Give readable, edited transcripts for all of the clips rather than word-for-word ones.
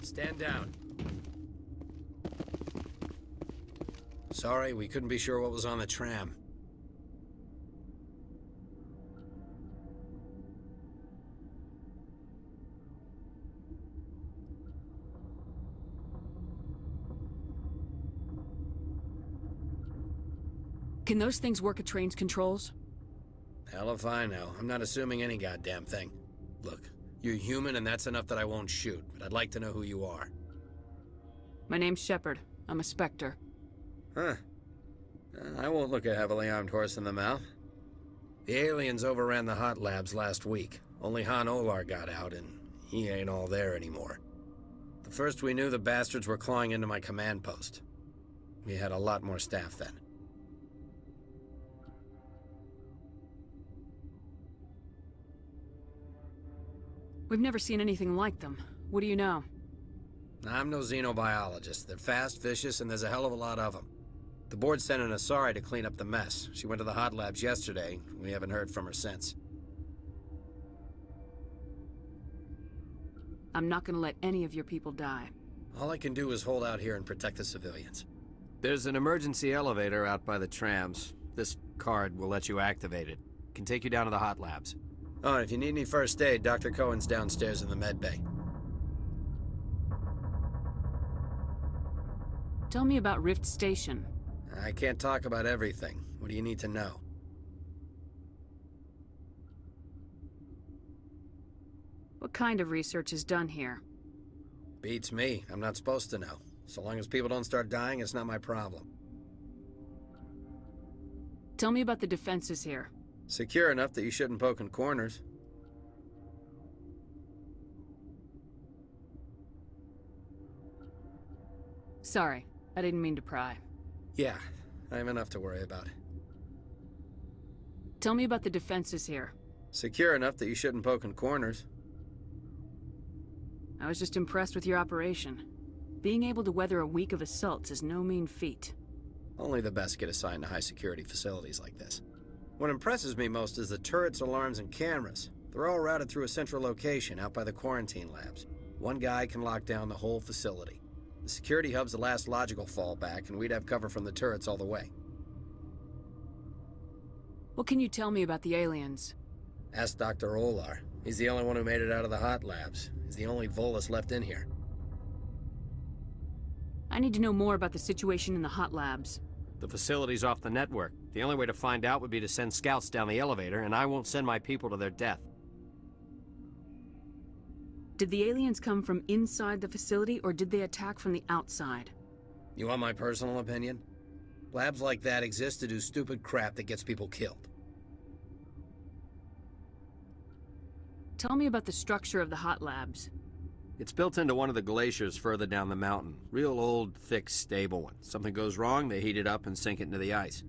Stand down. Sorry, we couldn't be sure what was on the tram. Can those things work at train's controls? Hell if I know. I'm not assuming any goddamn thing. Look, you're human and that's enough that I won't shoot, but I'd like to know who you are. My name's Shepard. I'm a Spectre. Huh. I won't look a heavily armed horse in the mouth. The aliens overran the hot labs last week. Only Han Olar got out, and he ain't all there anymore. The first we knew, the bastards were clawing into my command post. We had a lot more staff then. We've never seen anything like them. What do you know? I'm no xenobiologist. They're fast, vicious, and there's a hell of a lot of them. The board sent an Asari to clean up the mess. She went to the hot labs yesterday. We haven't heard from her since. I'm not gonna let any of your people die. All I can do is hold out here and protect the civilians. There's an emergency elevator out by the trams. This card will let you activate it. Can take you down to the hot labs. Oh, and if you need any first aid, Dr. Cohen's downstairs in the med bay. Tell me about Rift Station. I can't talk about everything. What do you need to know? What kind of research is done here? Beats me. I'm not supposed to know. So long as people don't start dying, it's not my problem. Tell me about the defenses here. Secure enough that you shouldn't poke in corners. Sorry, I didn't mean to pry. Yeah, I have enough to worry about. Tell me about the defenses here. Secure enough that you shouldn't poke in corners. I was just impressed with your operation. Being able to weather a week of assaults is no mean feat. Only the best get assigned to high-security facilities like this. What impresses me most is the turrets, alarms, and cameras. They're all routed through a central location out by the quarantine labs. One guy can lock down the whole facility. The security hub's the last logical fallback, and we'd have cover from the turrets all the way. What can you tell me about the aliens? Ask Dr. Olar. He's the only one who made it out of the hot labs. He's the only Volus left in here. I need to know more about the situation in the hot labs. The facility's off the network. The only way to find out would be to send scouts down the elevator, and I won't send my people to their death. Did the aliens come from inside the facility, or did they attack from the outside? You want my personal opinion? Labs like that exist to do stupid crap that gets people killed. Tell me about the structure of the hot labs. It's built into one of the glaciers further down the mountain. Real old, thick, stable one. Something goes wrong, they heat it up and sink it into the ice.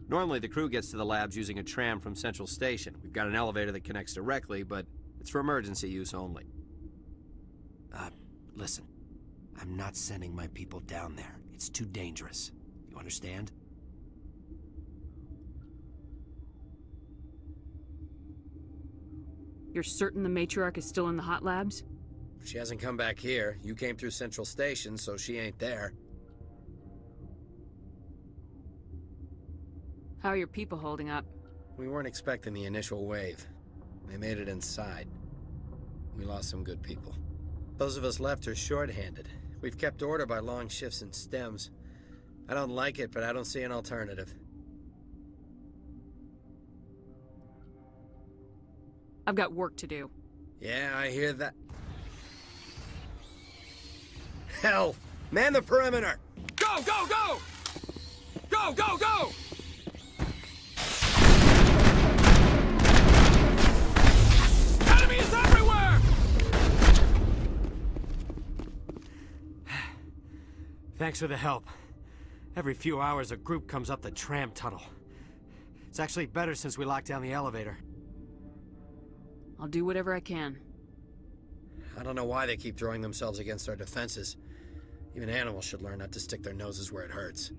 Normally, the crew gets to the labs using a tram from Central Station. We've got an elevator that connects directly, but it's for emergency use only. Listen. I'm not sending my people down there. It's too dangerous. You understand? You're certain the Matriarch is still in the hot labs? She hasn't come back here. You came through Central Station, so she ain't there. How are your people holding up? We weren't expecting the initial wave. They made it inside. We lost some good people. Those of us left are short-handed. We've kept order by long shifts in stems. I don't like it, but I don't see an alternative. I've got work to do. Yeah, I hear that. Hell! Man the perimeter! Go, go, go! Go, go, go! Enemies everywhere! Thanks for the help. Every few hours, a group comes up the tram tunnel. It's actually better since we locked down the elevator. I'll do whatever I can. I don't know why they keep throwing themselves against our defenses. Even animals should learn not to stick their noses where it hurts.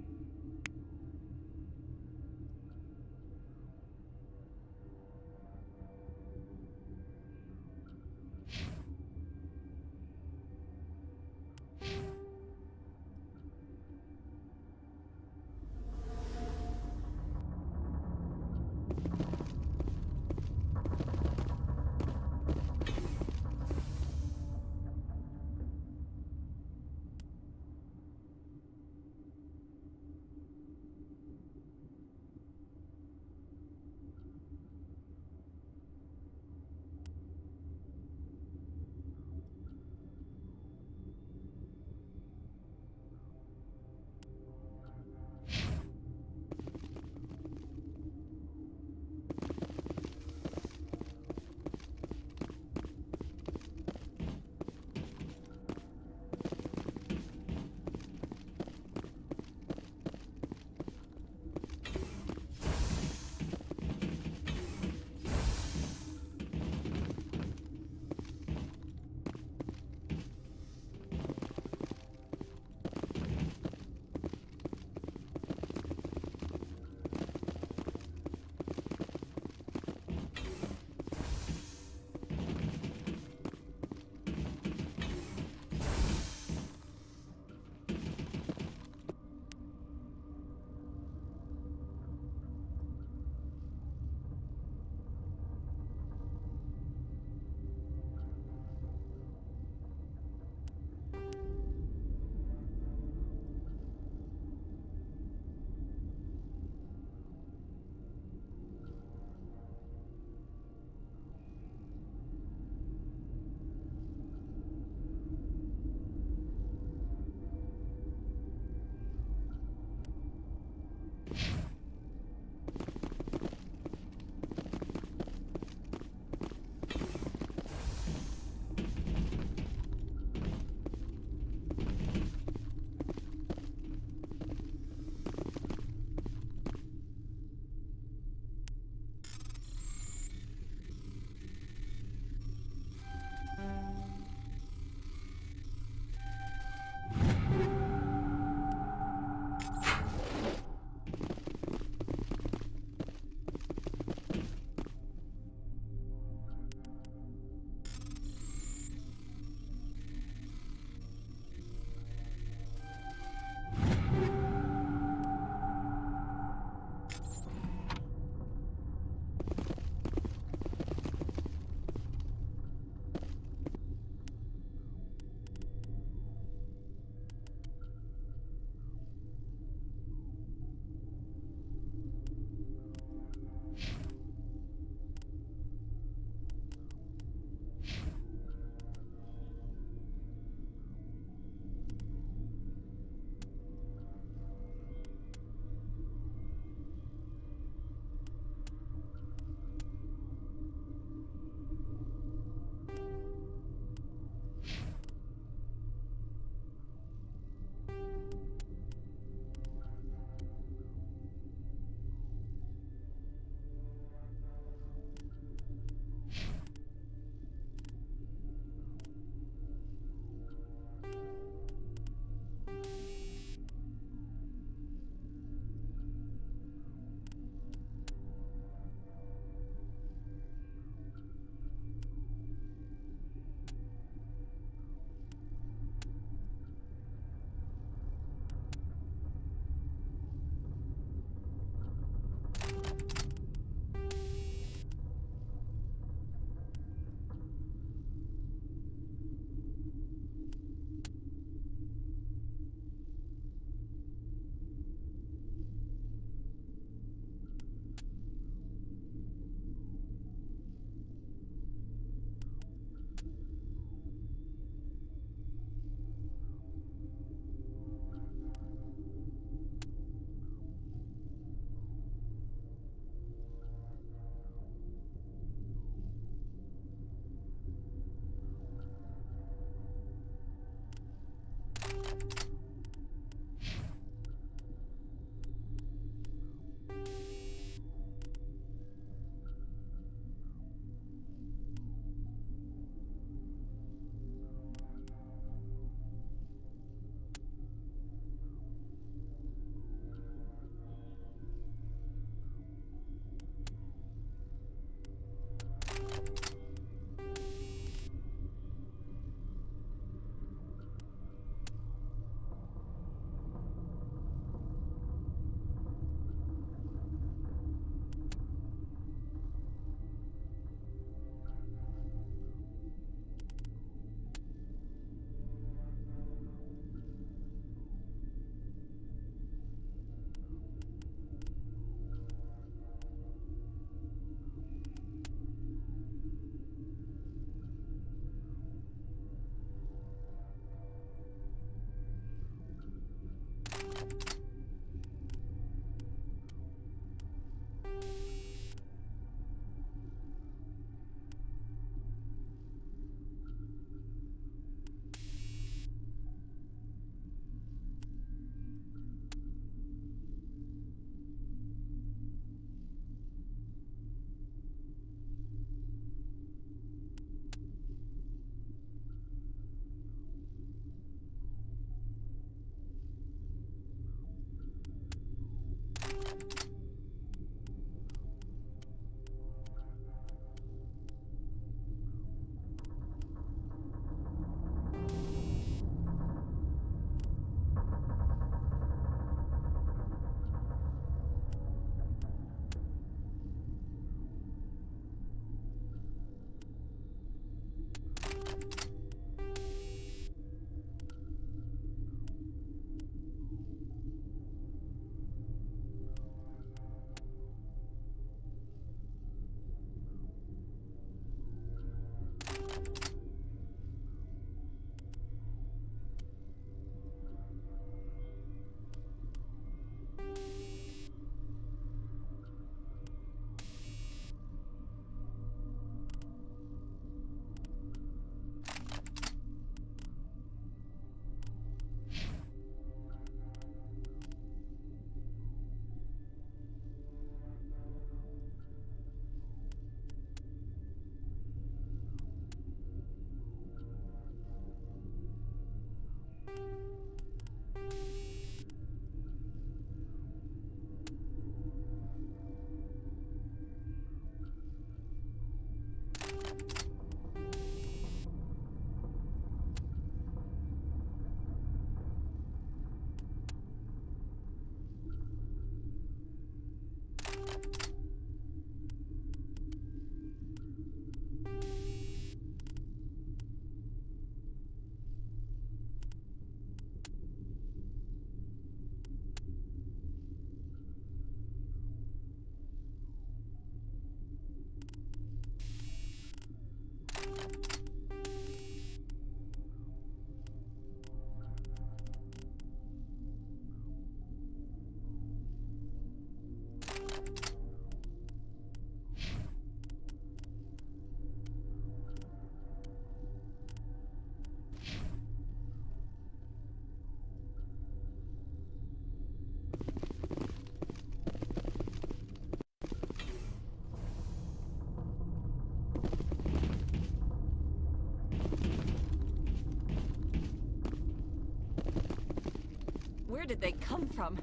Where did they come from?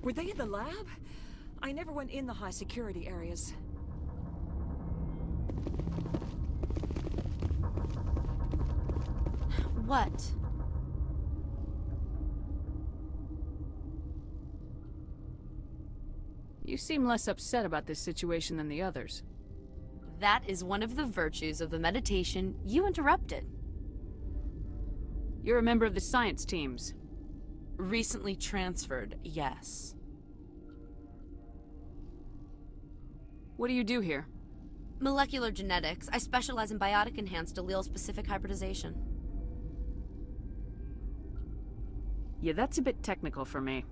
Were they in the lab? I never went in the high security areas. What? You seem less upset about this situation than the others. That is one of the virtues of the meditation you interrupted. You're a member of the science teams. Recently transferred, yes. What do you do here? Molecular genetics. I specialize in biotic-enhanced allele-specific hybridization. Yeah, that's a bit technical for me.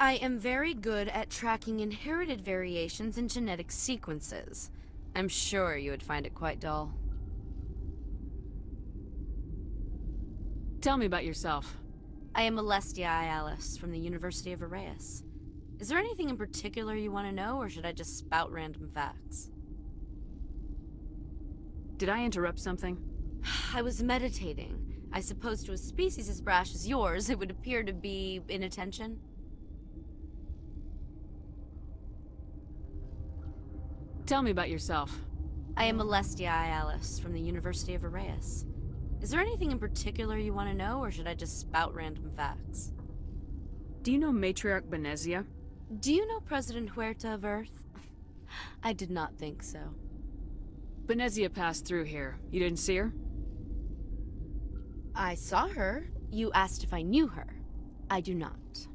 I am very good at tracking inherited variations in genetic sequences. I'm sure you would find it quite dull. Tell me about yourself. I am Alestia Ialis from the University of Arraeus. Is there anything in particular you want to know, or should I just spout random facts? Did I interrupt something? I was meditating. I suppose to a species as brash as yours, it would appear to be inattention. Tell me about yourself. I am Alestia Ialis from the University of Arraeus. Is there anything in particular you want to know, or should I just spout random facts? Do you know Matriarch Benezia? Do you know President Huerta of Earth? I did not think so. Benezia passed through here. You didn't see her? I saw her. You asked if I knew her. I do not.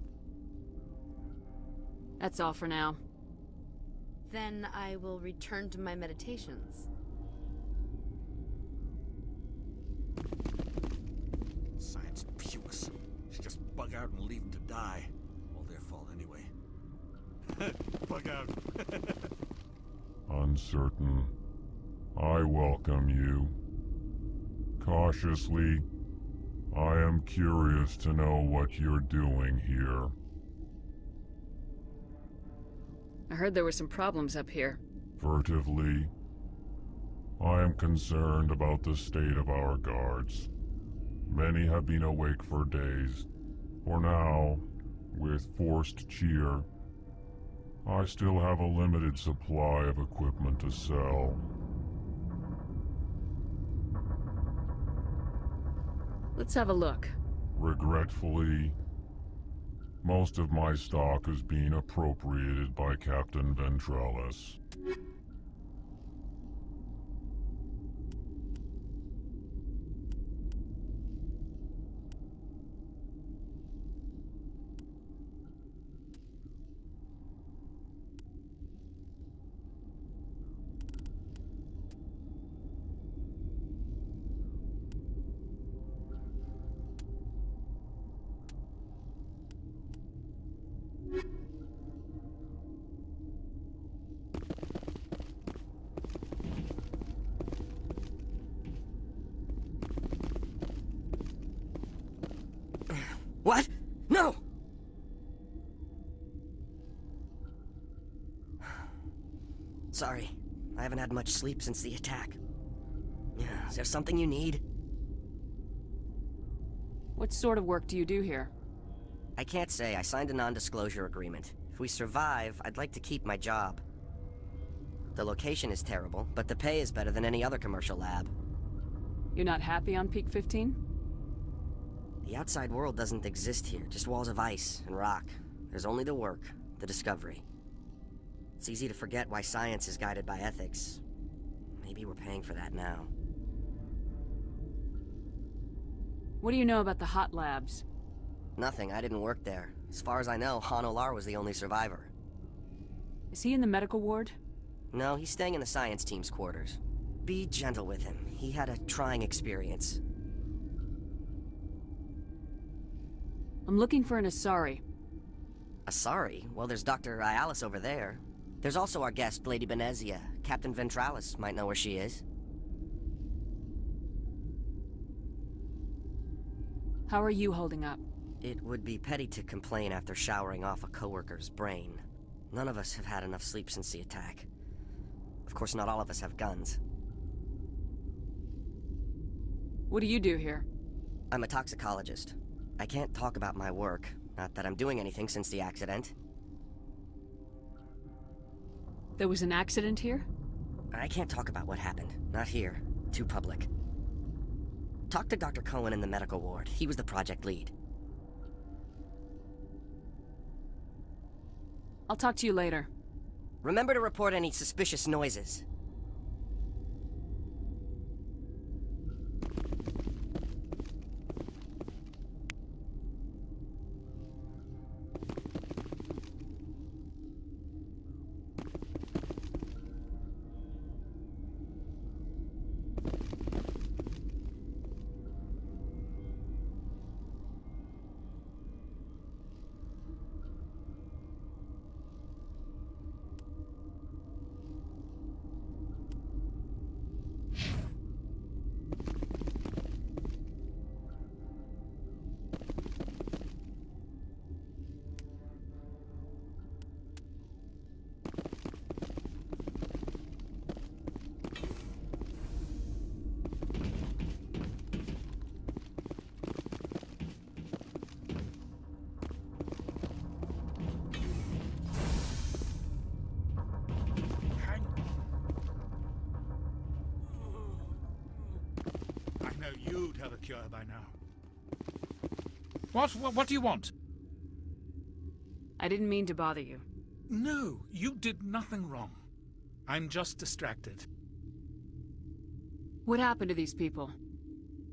That's all for now. Then I will return to my meditations. Science puce. Should just bug out and leave them to die. All their fault anyway. Bug out. Uncertain. I welcome you. Cautiously, I am curious to know what you're doing here. I heard there were some problems up here. Furtively, I am concerned about the state of our guards. Many have been awake for days. For now, with forced cheer, I still have a limited supply of equipment to sell. Let's have a look. Regretfully, most of my stock is being appropriated by Captain Ventralis. What? No! Sorry, I haven't had much sleep since the attack. Is there something you need? What sort of work do you do here? I can't say. I signed a non-disclosure agreement. If we survive, I'd like to keep my job. The location is terrible, but the pay is better than any other commercial lab. You're not happy on Peak 15? The outside world doesn't exist here, just walls of ice and rock. There's only the work, the discovery. It's easy to forget why science is guided by ethics. Maybe we're paying for that now. What do you know about the hot labs? Nothing, I didn't work there. As far as I know, Han Olar was the only survivor. Is he in the medical ward? No, he's staying in the science team's quarters. Be gentle with him. He had a trying experience. I'm looking for an Asari. Asari? Well, there's Dr. Ialis over there. There's also our guest, Lady Benezia. Captain Ventralis might know where she is. How are you holding up? It would be petty to complain after showering off a coworker's brain. None of us have had enough sleep since the attack. Of course, not all of us have guns. What do you do here? I'm a toxicologist. I can't talk about my work. Not that I'm doing anything since the accident. There was an accident here? I can't talk about what happened. Not here. Too public. Talk to Dr. Cohen in the medical ward. He was the project lead. I'll talk to you later. Remember to report any suspicious noises. You'd have a cure by now. What do you want? I didn't mean to bother you. No, you did nothing wrong. I'm just distracted. What happened to these people?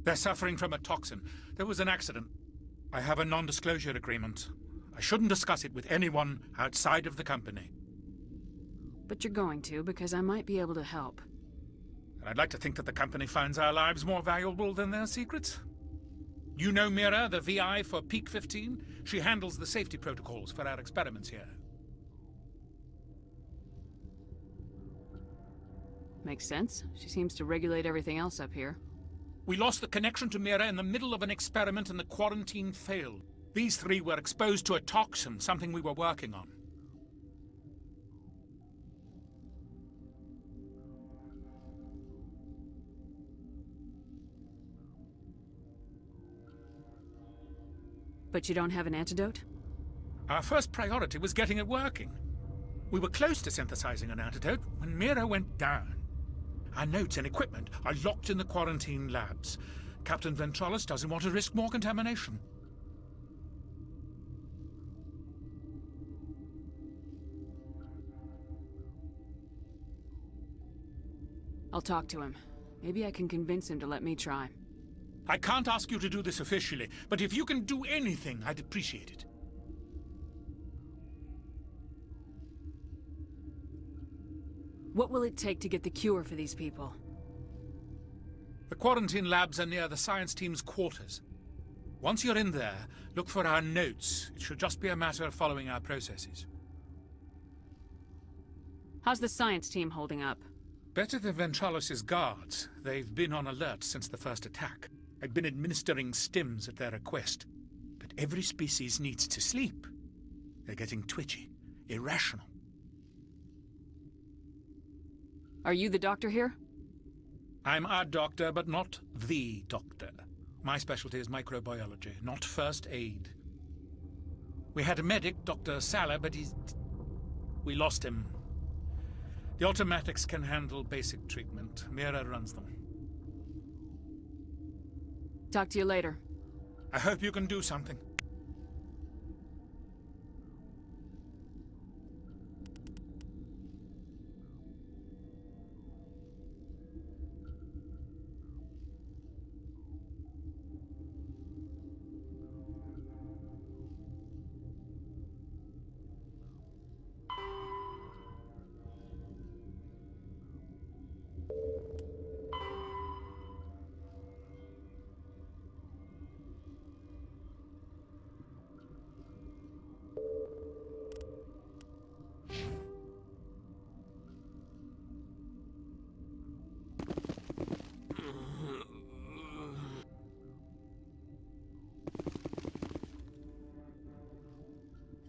They're suffering from a toxin. There was an accident. I have a non-disclosure agreement. I shouldn't discuss it with anyone outside of the company. But you're going to, because I might be able to help. And I'd like to think that the company finds our lives more valuable than their secrets. You know Mira, the VI for Peak 15? She handles the safety protocols for our experiments here. Makes sense. She seems to regulate everything else up here. We lost the connection to Mira in the middle of an experiment and the quarantine failed. These three were exposed to a toxin, something we were working on. But you don't have an antidote? Our first priority was getting it working. We were close to synthesizing an antidote when Mira went down. Our notes and equipment are locked in the quarantine labs. Captain Ventralis doesn't want to risk more contamination. I'll talk to him. Maybe I can convince him to let me try. I can't ask you to do this officially, but if you can do anything, I'd appreciate it. What will it take to get the cure for these people? The quarantine labs are near the science team's quarters. Once you're in there, look for our notes. It should just be a matter of following our processes. How's the science team holding up? Better than Ventralis' guards. They've been on alert since the first attack. I've been administering stims at their request. But every species needs to sleep. They're getting twitchy, irrational. Are you the doctor here? I'm a doctor, but not the doctor. My specialty is microbiology, not first aid. We had a medic, Dr. Salah, but we lost him. The automatics can handle basic treatment. Mira runs them. Talk to you later. I hope you can do something.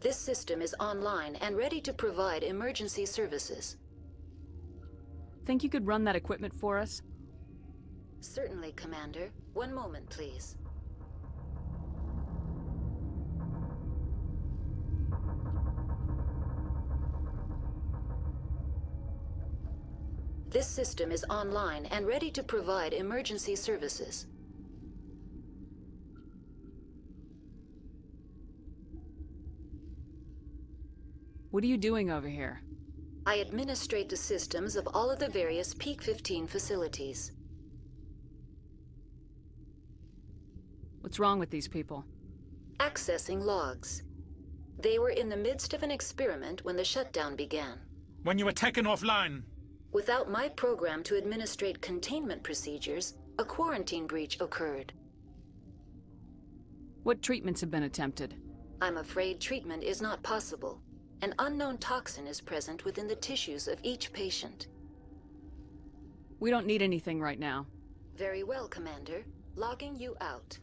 This system is online and ready to provide emergency services. Think you could run that equipment for us? Certainly, Commander. One moment, please. This system is online and ready to provide emergency services. What are you doing over here? I administrate the systems of all of the various Peak 15 facilities. What's wrong with these people? Accessing logs. They were in the midst of an experiment when the shutdown began. When you were taken offline, Without my program to administrate containment procedures, a quarantine breach occurred. What treatments have been attempted? I'm afraid treatment is not possible. An unknown toxin is present within the tissues of each patient. We don't need anything right now. Very well, Commander. Logging you out.